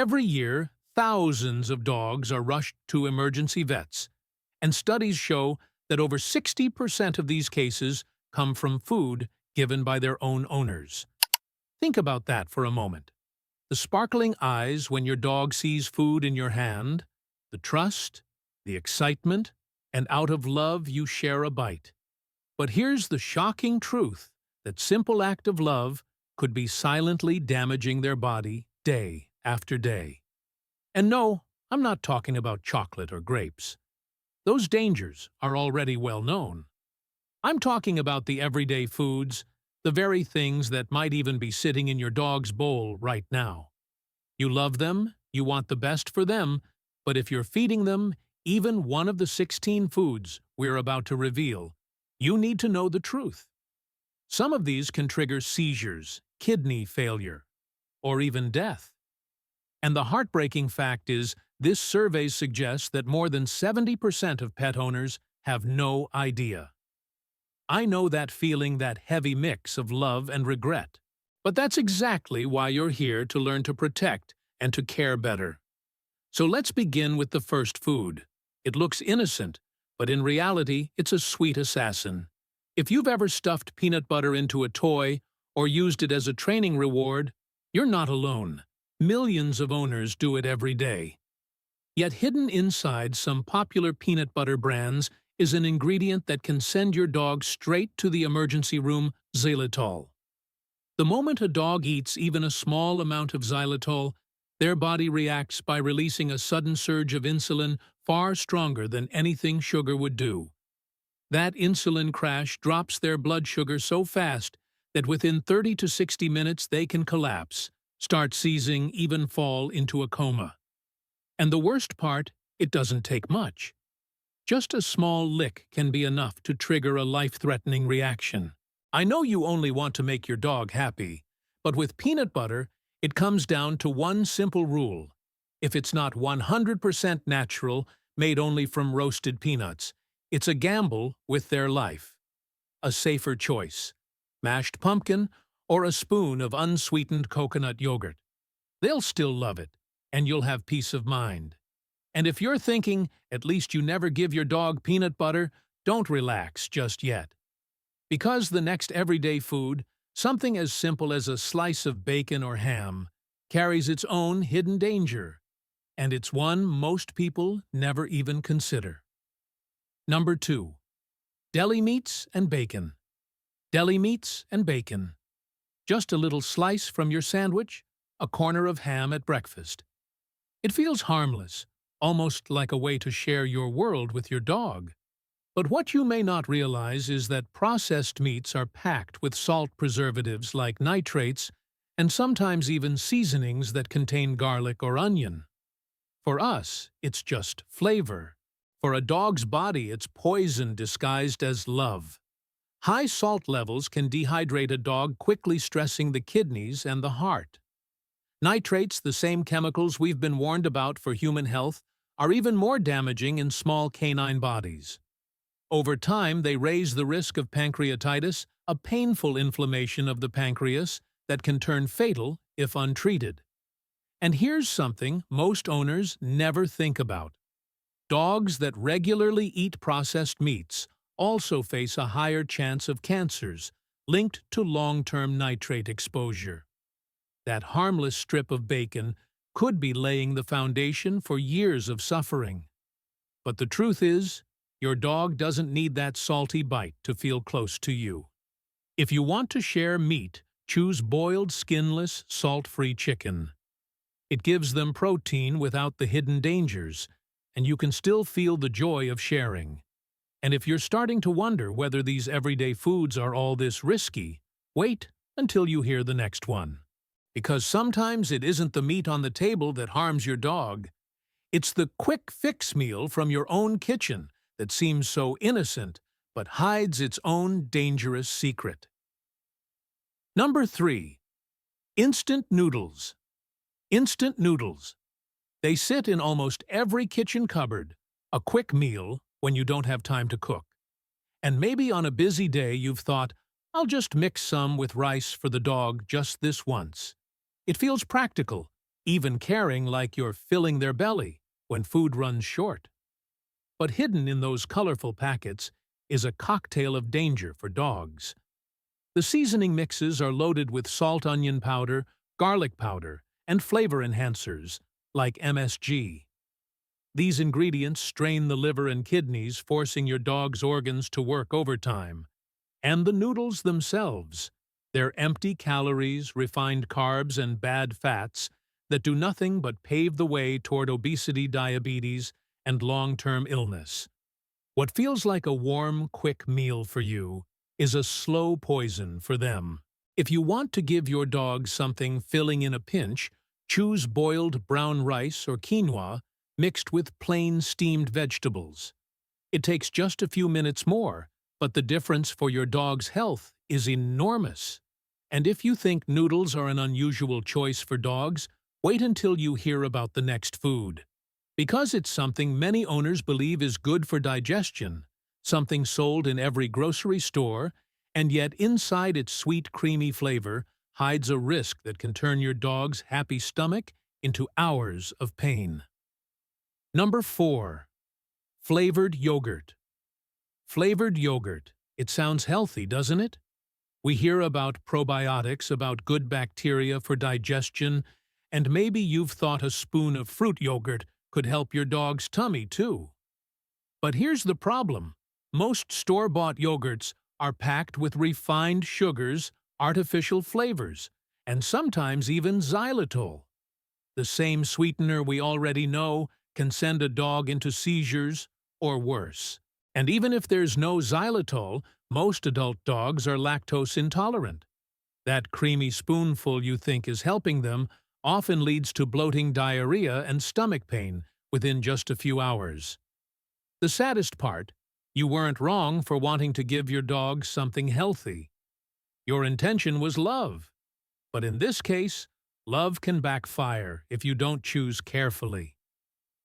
Every year, thousands of dogs are rushed to emergency vets, and studies show that over 60% of these cases come from food given by their own owners. Think about that for a moment. The sparkling eyes when your dog sees food in your hand, the trust, the excitement, and out of love you share a bite. But here's the shocking truth: that simple act of love could be silently damaging their body day after day. And no, I'm not talking about chocolate or grapes. Those dangers are already well known. I'm talking about the everyday foods, the very things that might even be sitting in your dog's bowl right now. You love them, you want the best for them, but if you're feeding them even one of the 16 foods we're about to reveal, you need to know the truth. Some of these can trigger seizures, kidney failure, or even death. And the heartbreaking fact is, this survey suggests that more than 70% of pet owners have no idea. I know that feeling, that heavy mix of love and regret. But that's exactly why you're here, to learn to protect and to care better. So let's begin with the first food. It looks innocent, but in reality, it's a sweet assassin. If you've ever stuffed peanut butter into a toy or used it as a training reward, you're not alone. Millions of owners do it every day. Yet hidden inside some popular peanut butter brands is an ingredient that can send your dog straight to the emergency room: xylitol. The moment a dog eats even a small amount of xylitol, their body reacts by releasing a sudden surge of insulin far stronger than anything sugar would do. That insulin crash drops their blood sugar so fast that within 30 to 60 minutes they can collapse, start seizing, even fall into a coma. And the worst part, it doesn't take much. Just a small lick can be enough to trigger a life-threatening reaction. I know you only want to make your dog happy, but with peanut butter, it comes down to one simple rule. If it's not 100% natural, made only from roasted peanuts, it's a gamble with their life. A safer choice: mashed pumpkin or a spoon of unsweetened coconut yogurt. They'll still love it, and you'll have peace of mind. And if you're thinking, at least you never give your dog peanut butter, don't relax just yet. Because the next everyday food, something as simple as a slice of bacon or ham, carries its own hidden danger, and it's one most people never even consider. Number 2. Deli meats and bacon. Deli meats and bacon. Just a little slice from your sandwich, a corner of ham at breakfast. It feels harmless, almost like a way to share your world with your dog. But what you may not realize is that processed meats are packed with salt preservatives like nitrates, and sometimes even seasonings that contain garlic or onion. For us, it's just flavor. For a dog's body, it's poison disguised as love. High salt levels can dehydrate a dog, quickly stressing the kidneys and the heart. Nitrates, the same chemicals we've been warned about for human health, are even more damaging in small canine bodies. Over time, they raise the risk of pancreatitis, a painful inflammation of the pancreas that can turn fatal if untreated. And here's something most owners never think about. Dogs that regularly eat processed meats also face a higher chance of cancers linked to long-term nitrate exposure. That harmless strip of bacon could be laying the foundation for years of suffering. But the truth is, your dog doesn't need that salty bite to feel close to you. If you want to share meat, choose boiled, skinless, salt-free chicken. It gives them protein without the hidden dangers, and you can still feel the joy of sharing. And if you're starting to wonder whether these everyday foods are all this risky, wait until you hear the next one. Because sometimes it isn't the meat on the table that harms your dog. It's the quick fix meal from your own kitchen that seems so innocent but hides its own dangerous secret. Number 3. Instant noodles. Instant noodles. They sit in almost every kitchen cupboard, a quick meal when you don't have time to cook. And maybe on a busy day you've thought, I'll just mix some with rice for the dog just this once. It feels practical, even caring like you're filling their belly when food runs short. But hidden in those colorful packets is a cocktail of danger for dogs. The seasoning mixes are loaded with salt onion powder, garlic powder, and flavor enhancers, like MSG. These ingredients strain the liver and kidneys, forcing your dog's organs to work overtime. And the noodles themselves, they're empty calories, refined carbs, and bad fats that do nothing but pave the way toward obesity, diabetes, and long-term illness. What feels like a warm, quick meal for you is a slow poison for them. If you want to give your dog something filling in a pinch, choose boiled brown rice or quinoa mixed with plain steamed vegetables. It takes just a few minutes more, but the difference for your dog's health is enormous. And if you think noodles are an unusual choice for dogs, wait until you hear about the next food. Because it's something many owners believe is good for digestion, something sold in every grocery store, and yet inside its sweet, creamy flavor hides a risk that can turn your dog's happy stomach into hours of pain. Number 4. Flavored yogurt. Flavored yogurt. It sounds healthy, doesn't it? We hear about probiotics, about good bacteria for digestion, and maybe you've thought a spoon of fruit yogurt could help your dog's tummy too. But here's the problem. Most store-bought yogurts are packed with refined sugars, artificial flavors, and sometimes even xylitol. The same sweetener we already know can send a dog into seizures or worse. And even if there's no xylitol, most adult dogs are lactose intolerant. That creamy spoonful you think is helping them often leads to bloating, diarrhea, and stomach pain within just a few hours. The saddest part, you weren't wrong for wanting to give your dog something healthy. Your intention was love. But in this case, love can backfire if you don't choose carefully.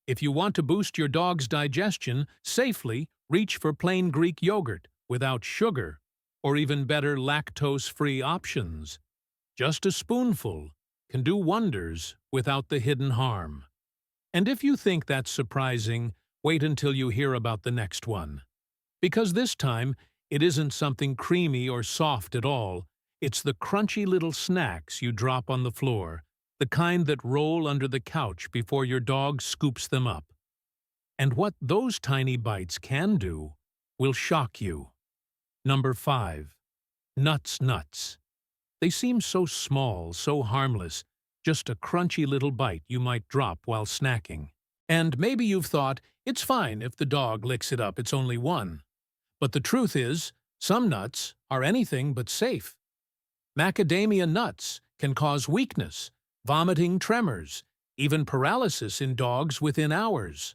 If you want to boost your dog's digestion safely, reach for plain Greek yogurt without sugar, or even better, lactose-free options. Just a spoonful can do wonders without the hidden harm. And if you think that's surprising, wait until you hear about the next one. Because this time, it isn't something creamy or soft at all. It's the crunchy little snacks you drop on the floor, the kind that roll under the couch before your dog scoops them up. And what those tiny bites can do will shock you. Number 5. Nuts. They seem so small, so harmless, just a crunchy little bite you might drop while snacking. And maybe you've thought, it's fine if the dog licks it up, it's only one. But the truth is, some nuts are anything but safe. Macadamia nuts can cause weakness, vomiting, tremors, even paralysis in dogs within hours.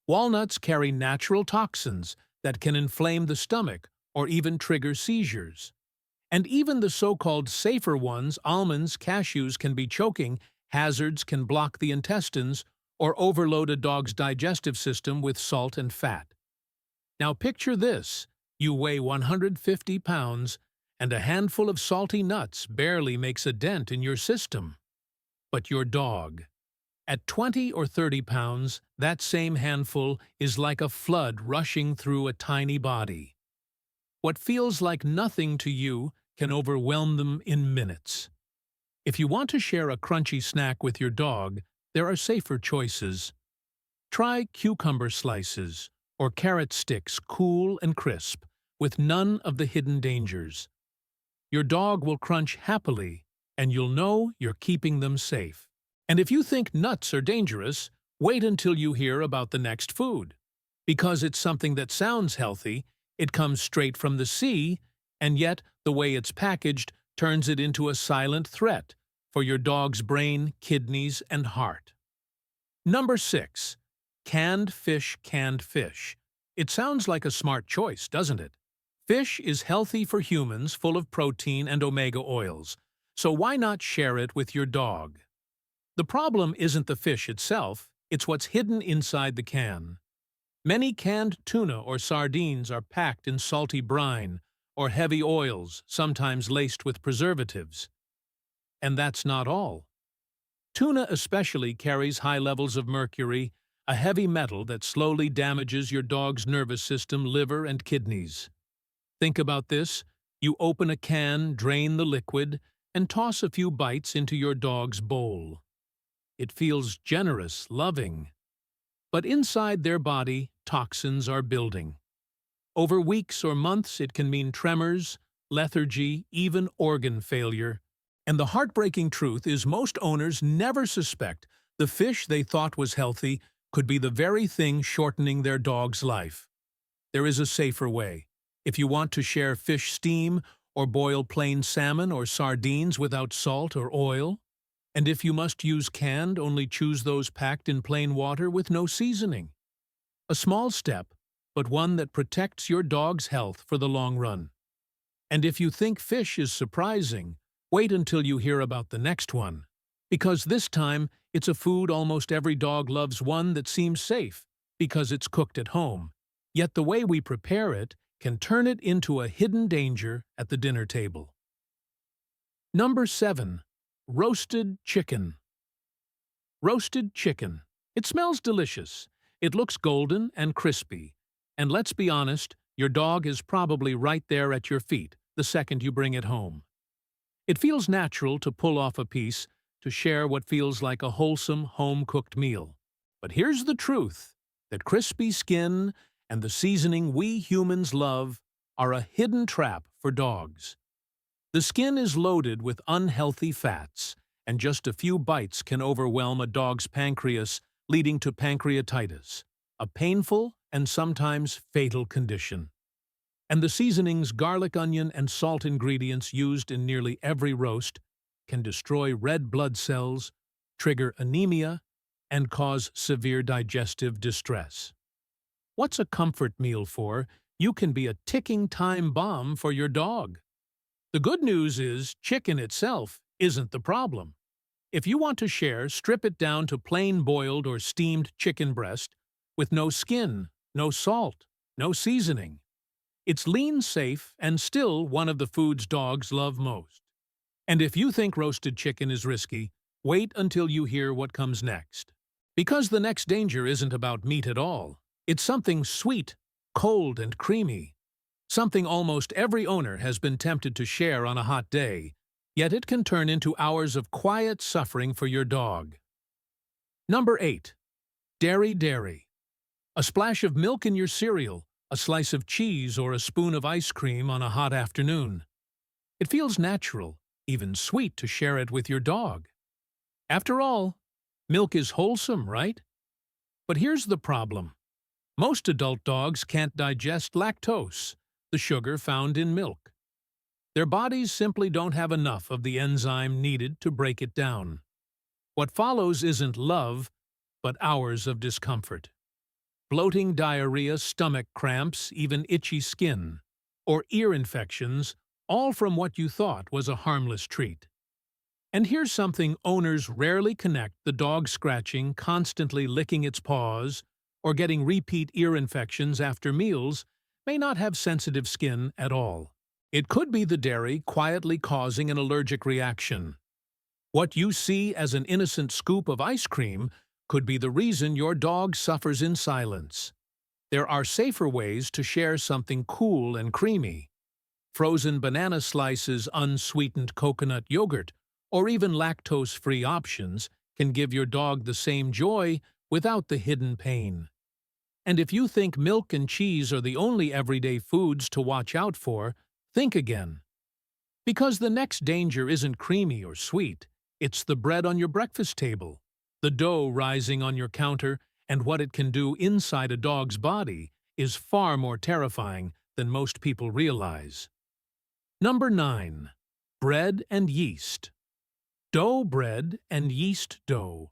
Walnuts carry natural toxins that can inflame the stomach or even trigger seizures. And even the so-called safer ones, almonds, cashews, can be choking, hazards can block the intestines, or overload a dog's digestive system with salt and fat. Now picture this. You weigh 150 pounds, and a handful of salty nuts barely makes a dent in your system. But your dog, at 20 or 30 pounds, that same handful is like a flood rushing through a tiny body. What feels like nothing to you can overwhelm them in minutes. If you want to share a crunchy snack with your dog, there are safer choices. Try cucumber slices or carrot sticks, cool and crisp, with none of the hidden dangers. Your dog will crunch happily, and you'll know you're keeping them safe. And if you think nuts are dangerous, wait until you hear about the next food. Because it's something that sounds healthy, it comes straight from the sea, and yet the way it's packaged turns it into a silent threat for your dog's brain, kidneys, and heart. Number 6. Canned fish. It sounds like a smart choice, doesn't it? Fish is healthy for humans, full of protein and omega oils, so why not share it with your dog? The problem isn't the fish itself, it's what's hidden inside the can. Many canned tuna or sardines are packed in salty brine or heavy oils, sometimes laced with preservatives. And that's not all. Tuna especially carries high levels of mercury, a heavy metal that slowly damages your dog's nervous system, liver, and kidneys. Think about this. You open a can, drain the liquid, and toss a few bites into your dog's bowl. It feels generous, loving. But inside their body, toxins are building. Over weeks or months, it can mean tremors, lethargy, even organ failure. And the heartbreaking truth is most owners never suspect the fish they thought was healthy could be the very thing shortening their dog's life. There is a safer way. If you want to share fish steam or boil plain salmon or sardines without salt or oil, and if you must use canned, only choose those packed in plain water with no seasoning. A small step, but one that protects your dog's health for the long run. And if you think fish is surprising, wait until you hear about the next one. Because this time, it's a food almost every dog loves, one that seems safe because it's cooked at home. Yet the way we prepare it can turn it into a hidden danger at the dinner table. Number 7. Roasted chicken. Roasted chicken. It smells delicious. It looks golden and crispy. And let's be honest, your dog is probably right there at your feet the second you bring it home. It feels natural to pull off a piece, to share what feels like a wholesome, home-cooked meal. But here's the truth, that crispy skin and the seasoning we humans love are a hidden trap for dogs. The skin is loaded with unhealthy fats, and just a few bites can overwhelm a dog's pancreas, leading to pancreatitis, a painful and sometimes fatal condition. And the seasonings, garlic, onion, and salt ingredients used in nearly every roast can destroy red blood cells, trigger anemia, and cause severe digestive distress. What's a comfort meal for? You can be a ticking time bomb for your dog. The good news is chicken itself isn't the problem. If you want to share, strip it down to plain boiled or steamed chicken breast with no skin, no salt, no seasoning. It's lean, safe, and still one of the foods dogs love most. And if you think roasted chicken is risky, wait until you hear what comes next. Because the next danger isn't about meat at all. It's something sweet, cold, and creamy. Something almost every owner has been tempted to share on a hot day, yet it can turn into hours of quiet suffering for your dog. Number 8. Dairy. A splash of milk in your cereal, a slice of cheese, or a spoon of ice cream on a hot afternoon. It feels natural, even sweet, to share it with your dog. After all, milk is wholesome, right? But here's the problem. Most adult dogs can't digest lactose, the sugar found in milk. Their bodies simply don't have enough of the enzyme needed to break it down. What follows isn't love, but hours of discomfort. Bloating, diarrhea, stomach cramps, even itchy skin, or ear infections, all from what you thought was a harmless treat. And here's something owners rarely connect: the dog scratching, constantly licking its paws, or getting repeat ear infections after meals may not have sensitive skin at all. It could be the dairy quietly causing an allergic reaction. What you see as an innocent scoop of ice cream could be the reason your dog suffers in silence. There are safer ways to share something cool and creamy. Frozen banana slices, unsweetened coconut yogurt, or even lactose-free options can give your dog the same joy without the hidden pain. And if you think milk and cheese are the only everyday foods to watch out for, think again. Because the next danger isn't creamy or sweet, it's the bread on your breakfast table, the dough rising on your counter, and what it can do inside a dog's body is far more terrifying than most people realize. Number 9. Bread and yeast. Dough bread and yeast dough.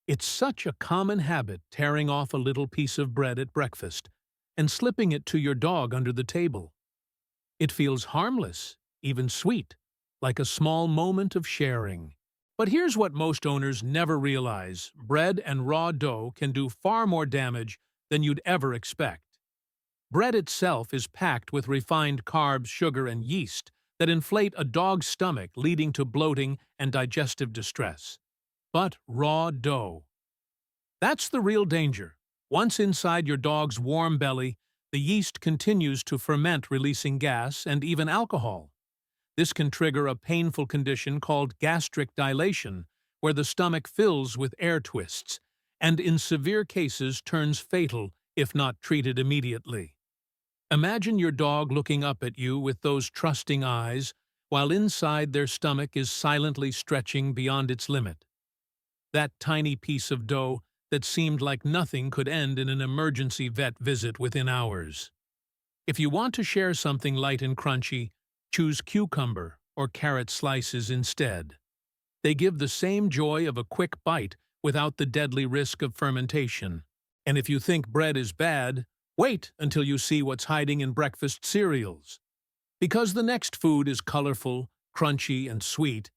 It's such a common habit, tearing off a little piece of bread at breakfast and slipping it to your dog under the table. It feels harmless, even sweet, like a small moment of sharing. But here's what most owners never realize: bread and raw dough can do far more damage than you'd ever expect. Bread itself is packed with refined carbs, sugar, and yeast that inflate a dog's stomach, leading to bloating and digestive distress. but raw dough. That's the real danger. Once inside your dog's warm belly, the yeast continues to ferment, releasing gas and even alcohol. This can trigger a painful condition called gastric dilation, where the stomach fills with air twists, and in severe cases turns fatal if not treated immediately. Imagine your dog looking up at you with those trusting eyes, while inside their stomach is silently stretching beyond its limit. That tiny piece of dough that seemed like nothing could end in an emergency vet visit within hours. If you want to share something light and crunchy, choose cucumber or carrot slices instead. They give the same joy of a quick bite without the deadly risk of fermentation. And if you think bread is bad, wait until you see what's hiding in breakfast cereals. Because the next food is colorful, crunchy, and sweet,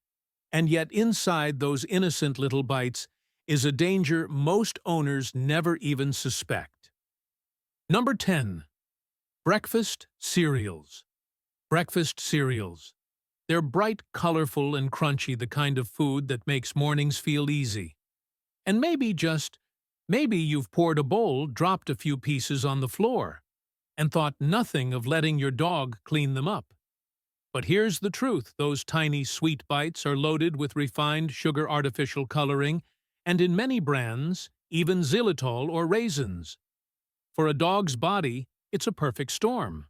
and yet inside those innocent little bites is a danger most owners never even suspect. Number 10. Breakfast cereals. Breakfast cereals. They're bright, colorful, and crunchy, the kind of food that makes mornings feel easy. And maybe you've poured a bowl, dropped a few pieces on the floor, and thought nothing of letting your dog clean them up. But here's the truth: those tiny sweet bites are loaded with refined sugar, artificial coloring, and in many brands, even Xylitol or Raisins. For a dog's body, it's a perfect storm.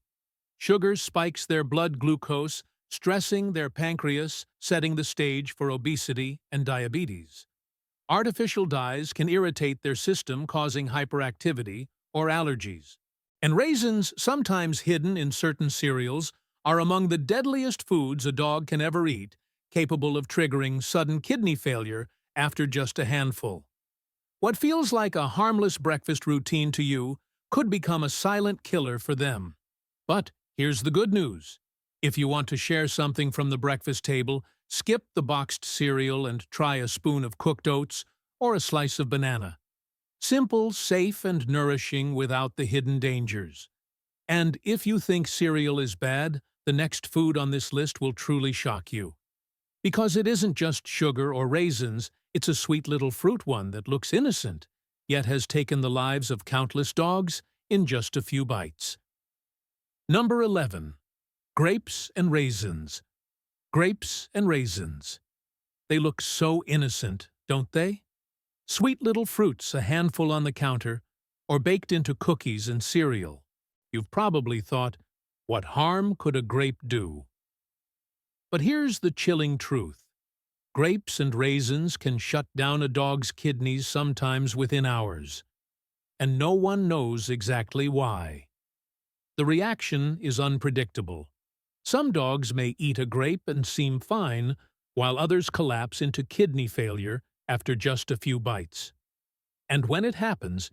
Sugar spikes their blood glucose, stressing their pancreas, setting the stage for obesity and diabetes. Artificial dyes can irritate their system, causing hyperactivity or allergies. And raisins, sometimes hidden in certain cereals, are among the deadliest foods a dog can ever eat, capable of triggering sudden kidney failure after just a handful. What feels like a harmless breakfast routine to you could become a silent killer for them. But here's the good news. If you want to share something from the breakfast table, skip the boxed cereal and try a spoon of cooked oats or a slice of banana. Simple, safe, and nourishing without the hidden dangers. And if you think cereal is bad, the next food on this list will truly shock you. Because it isn't just sugar or raisins, it's a sweet little fruit one that looks innocent, yet has taken the lives of countless dogs in just a few bites. Number 11. Grapes and raisins. Grapes and raisins. They look so innocent, don't they? Sweet little fruits, a handful on the counter, or baked into cookies and cereal. You've probably thought, what harm could a grape do? But here's the chilling truth. Grapes and raisins can shut down a dog's kidneys sometimes within hours. And no one knows exactly why. The reaction is unpredictable. Some dogs may eat a grape and seem fine, while others collapse into kidney failure after just a few bites. And when it happens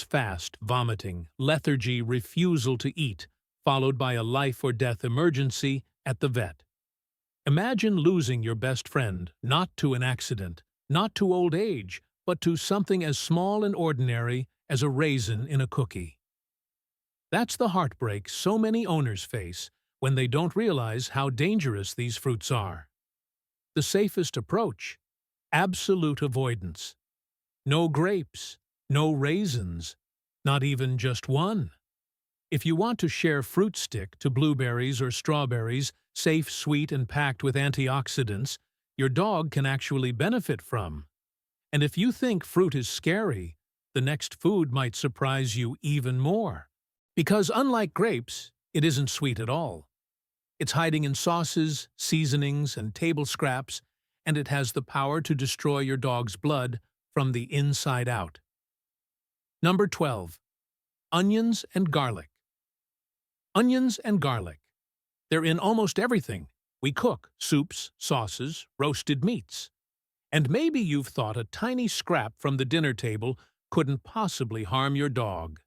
fast: vomiting, lethargy, refusal to eat, followed by a life-or-death emergency at the vet. Imagine losing your best friend, not to an accident, not to old age, but to something as small and ordinary as a raisin in a cookie. That's the heartbreak so many owners face when they don't realize how dangerous these fruits are. The safest approach: absolute avoidance. No grapes, no raisins, not even just one. If you want to share fruit, stick to blueberries or strawberries, safe, sweet, and packed with antioxidants your dog can actually benefit from. And if you think fruit is scary, the next food might surprise you even more. Because unlike grapes, it isn't sweet at all. It's hiding in sauces, seasonings, and table scraps, and it has the power to destroy your dog's blood from the inside out. Number 12. Onions and garlic. Onions and garlic. They're in almost everything we cook: soups, sauces, roasted meats. And maybe you've thought a tiny scrap from the dinner table couldn't possibly harm your dog.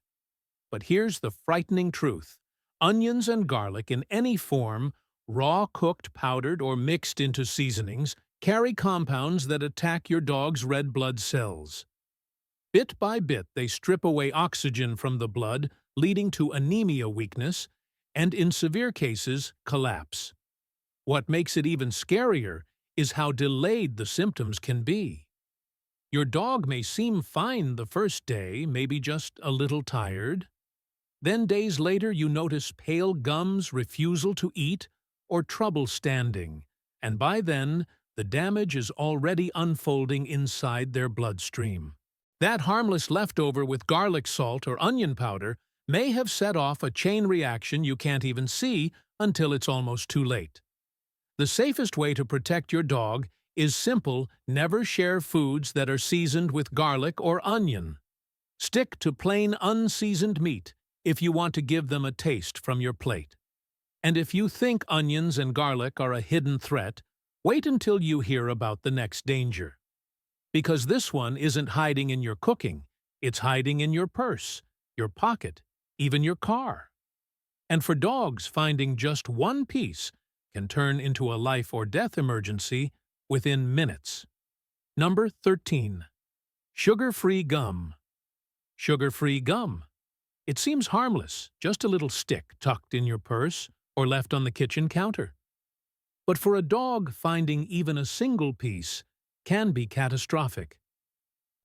But here's the frightening truth. Onions and garlic in any form, raw, cooked, powdered, or mixed into seasonings, carry compounds that attack your dog's red blood cells. Bit by bit, they strip away oxygen from the blood, leading to anemia, weakness, and in severe cases, collapse. What makes it even scarier is how delayed the symptoms can be. Your dog may seem fine the first day, maybe just a little tired. Then days later you notice pale gums, refusal to eat, or trouble standing, and by then the damage is already unfolding inside their bloodstream. That harmless leftover with garlic salt or onion powder may have set off a chain reaction you can't even see until it's almost too late. The safest way to protect your dog is simple: never share foods that are seasoned with garlic or onion. Stick to plain unseasoned meat if you want to give them a taste from your plate. And if you think onions and garlic are a hidden threat, wait until you hear about the next danger. Because this one isn't hiding in your cooking, it's hiding in your purse, your pocket, even your car. And for dogs, finding just one piece can turn into a life or death emergency within minutes. Number 13. Sugar-free gum. Sugar-free gum. It seems harmless, just a little stick tucked in your purse or left on the kitchen counter. But for a dog, finding even a single piece can be catastrophic.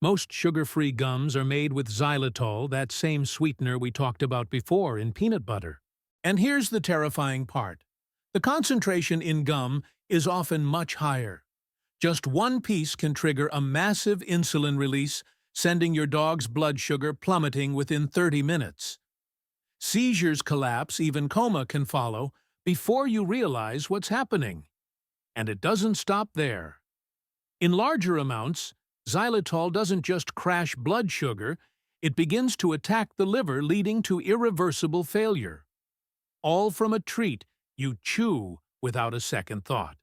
Most sugar-free gums are made with xylitol, that same sweetener we talked about before in peanut butter. And here's the terrifying part. The concentration in gum is often much higher. Just one piece can trigger a massive insulin release, sending your dog's blood sugar plummeting within 30 minutes. Seizures collapse, even coma can follow, before you realize what's happening. And it doesn't stop there. In larger amounts, xylitol doesn't just crash blood sugar, it begins to attack the liver, leading to irreversible failure. All from a treat you chew without a second thought.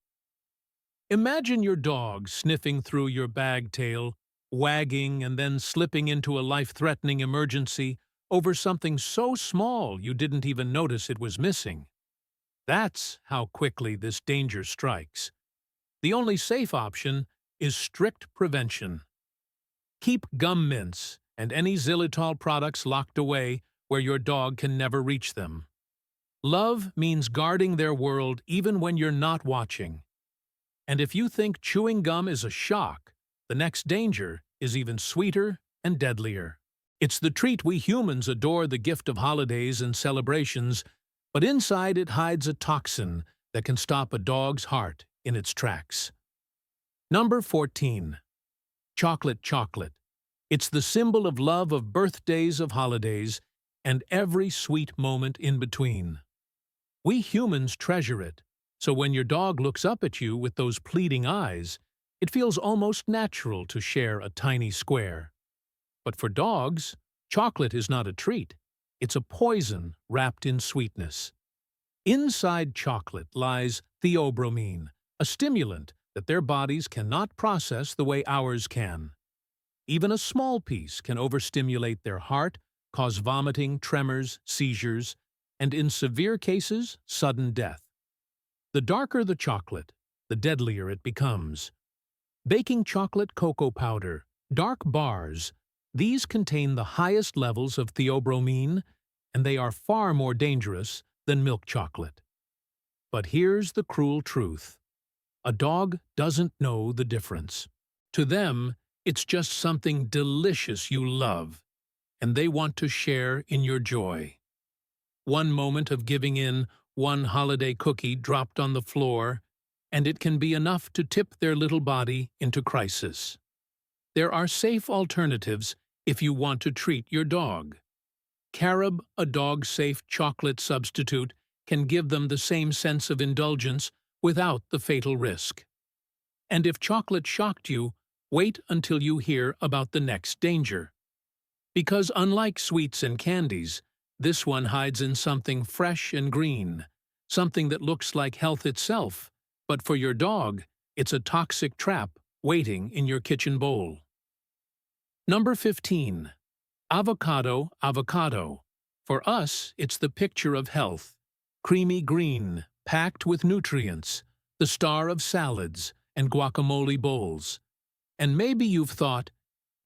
Imagine your dog sniffing through your bag tail, wagging and then slipping into a life-threatening emergency over something so small you didn't even notice it was missing. That's how quickly this danger strikes. The only safe option is strict prevention. Keep gum mints and any xylitol products locked away where your dog can never reach them. Love means guarding their world even when you're not watching. And if you think chewing gum is a shock, the next danger is even sweeter and deadlier. It's the treat we humans adore, the gift of holidays and celebrations, but inside it hides a toxin that can stop a dog's heart in its tracks. Number 14. Chocolate chocolate. It's the symbol of love, of birthdays, of holidays, and every sweet moment in between. We humans treasure it, so when your dog looks up at you with those pleading eyes, it feels almost natural to share a tiny square. But for dogs, chocolate is not a treat. It's a poison wrapped in sweetness. Inside chocolate lies theobromine, a stimulant that their bodies cannot process the way ours can. Even a small piece can overstimulate their heart, cause vomiting, tremors, seizures, and in severe cases, sudden death. The darker the chocolate, the deadlier it becomes. Baking chocolate, cocoa powder, dark bars, these contain the highest levels of theobromine, and they are far more dangerous than milk chocolate. But here's the cruel truth. A dog doesn't know the difference. To them, it's just something delicious you love, and they want to share in your joy. One moment of giving in, one holiday cookie dropped on the floor, and it can be enough to tip their little body into crisis. There are safe alternatives if you want to treat your dog. Carob, a dog-safe chocolate substitute, can give them the same sense of indulgence without the fatal risk. And if chocolate shocked you, wait until you hear about the next danger. Because unlike sweets and candies, this one hides in something fresh and green, something that looks like health itself, but for your dog, it's a toxic trap waiting in your kitchen bowl. Number 15. Avocado. For us, it's the picture of health. Creamy green, packed with nutrients, the star of salads and guacamole bowls. And maybe you've thought,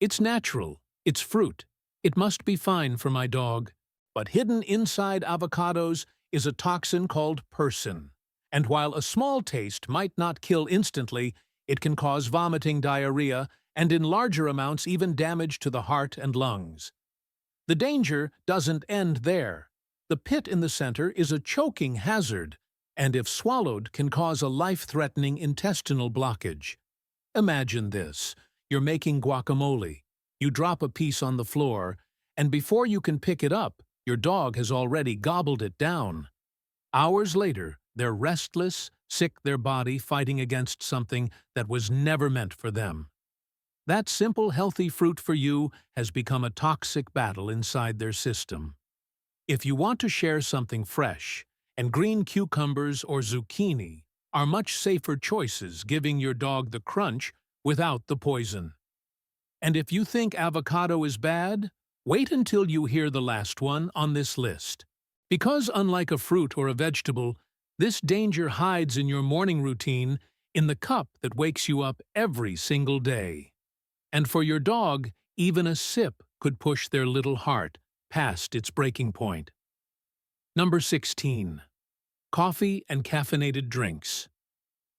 it's natural, it's fruit, it must be fine for my dog. But hidden inside avocados is a toxin called Persin. And while a small taste might not kill instantly, it can cause vomiting, diarrhea, and in larger amounts even damage to the heart and lungs. The danger doesn't end there. The pit in the center is a choking hazard, and if swallowed can cause a life-threatening intestinal blockage. Imagine this. You're making guacamole. You drop a piece on the floor, and before you can pick it up, your dog has already gobbled it down. Hours later, they're restless, sick their body fighting against something that was never meant for them. That simple, healthy fruit for you has become a toxic battle inside their system. If you want to share something fresh, and green cucumbers or zucchini are much safer choices, giving your dog the crunch without the poison. And if you think avocado is bad, wait until you hear the last one on this list. Because unlike a fruit or a vegetable, this danger hides in your morning routine in the cup that wakes you up every single day. And for your dog, even a sip could push their little heart past its breaking point. Number 16. Coffee and caffeinated drinks.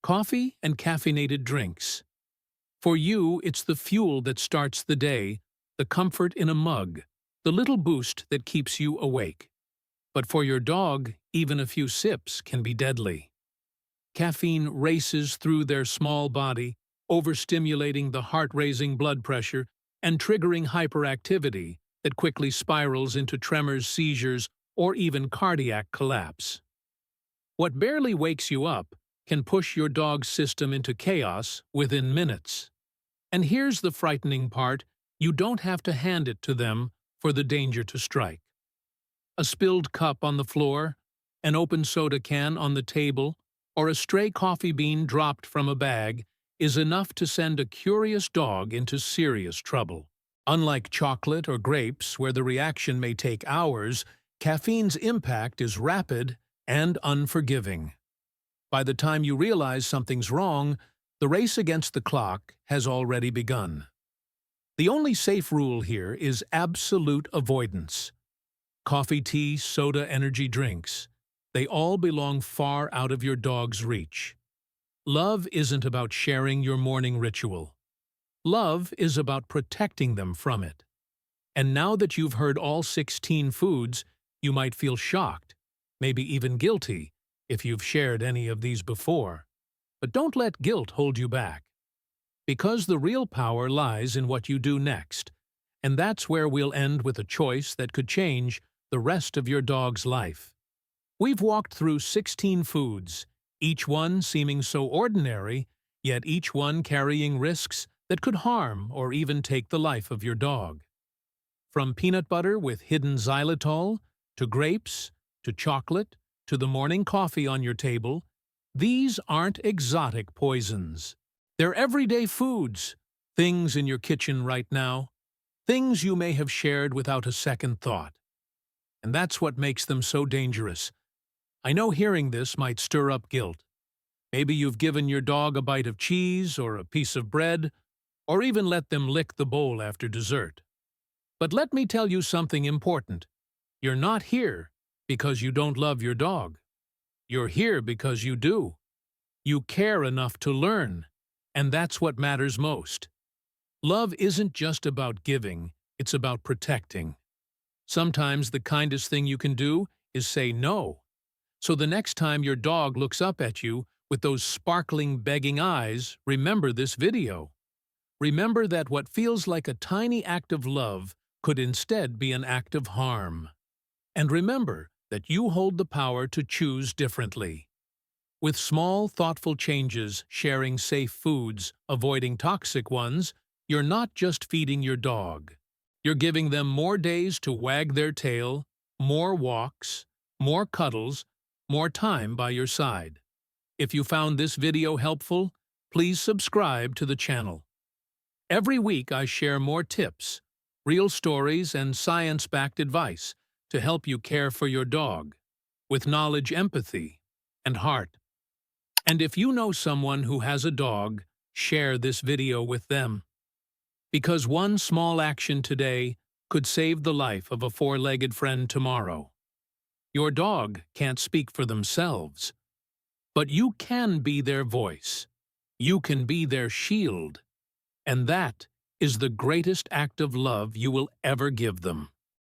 Coffee and caffeinated drinks. For you, it's the fuel that starts the day, the comfort in a mug, the little boost that keeps you awake. But for your dog, even a few sips can be deadly. Caffeine races through their small body, overstimulating the heart-raising blood pressure and triggering hyperactivity that quickly spirals into tremors, seizures, or even cardiac collapse. What barely wakes you up can push your dog's system into chaos within minutes. And here's the frightening part: you don't have to hand it to them for the danger to strike. A spilled cup on the floor, an open soda can on the table, or a stray coffee bean dropped from a bag is enough to send a curious dog into serious trouble. Unlike chocolate or grapes, where the reaction may take hours, caffeine's impact is rapid and unforgiving. By the time you realize something's wrong, the race against the clock has already begun. The only safe rule here is absolute avoidance. Coffee, tea, soda, energy drinks, they all belong far out of your dog's reach. Love isn't about sharing your morning ritual. Love is about protecting them from it. And now that you've heard all 16 foods, you might feel shocked, maybe even guilty, if you've shared any of these before. But don't let guilt hold you back. Because the real power lies in what you do next. And that's where we'll end with a choice that could change the rest of your dog's life. We've walked through 16 foods, each one seeming so ordinary, yet each one carrying risks that could harm or even take the life of your dog. From peanut butter with hidden xylitol, to grapes, to chocolate, to the morning coffee on your table, these aren't exotic poisons. They're everyday foods, things in your kitchen right now, things you may have shared without a second thought. And that's what makes them so dangerous. I know hearing this might stir up guilt. Maybe you've given your dog a bite of cheese or a piece of bread, or even let them lick the bowl after dessert. But let me tell you something important. You're not here because you don't love your dog. You're here because you do. You care enough to learn, and that's what matters most. Love isn't just about giving, it's about protecting. Sometimes the kindest thing you can do is say no. So the next time your dog looks up at you with those sparkling, begging eyes, remember this video. Remember that what feels like a tiny act of love could instead be an act of harm. And remember that you hold the power to choose differently. With small, thoughtful changes, sharing safe foods, avoiding toxic ones, you're not just feeding your dog. You're giving them more days to wag their tail, more walks, more cuddles, more time by your side. If you found this video helpful, please subscribe to the channel. Every week I share more tips, real stories, and science-backed advice to help you care for your dog, with knowledge, empathy, and heart. And if you know someone who has a dog, share this video with them. Because one small action today could save the life of a four-legged friend tomorrow. Your dog can't speak for themselves, but you can be their voice. You can be their shield. And that is the greatest act of love you will ever give them.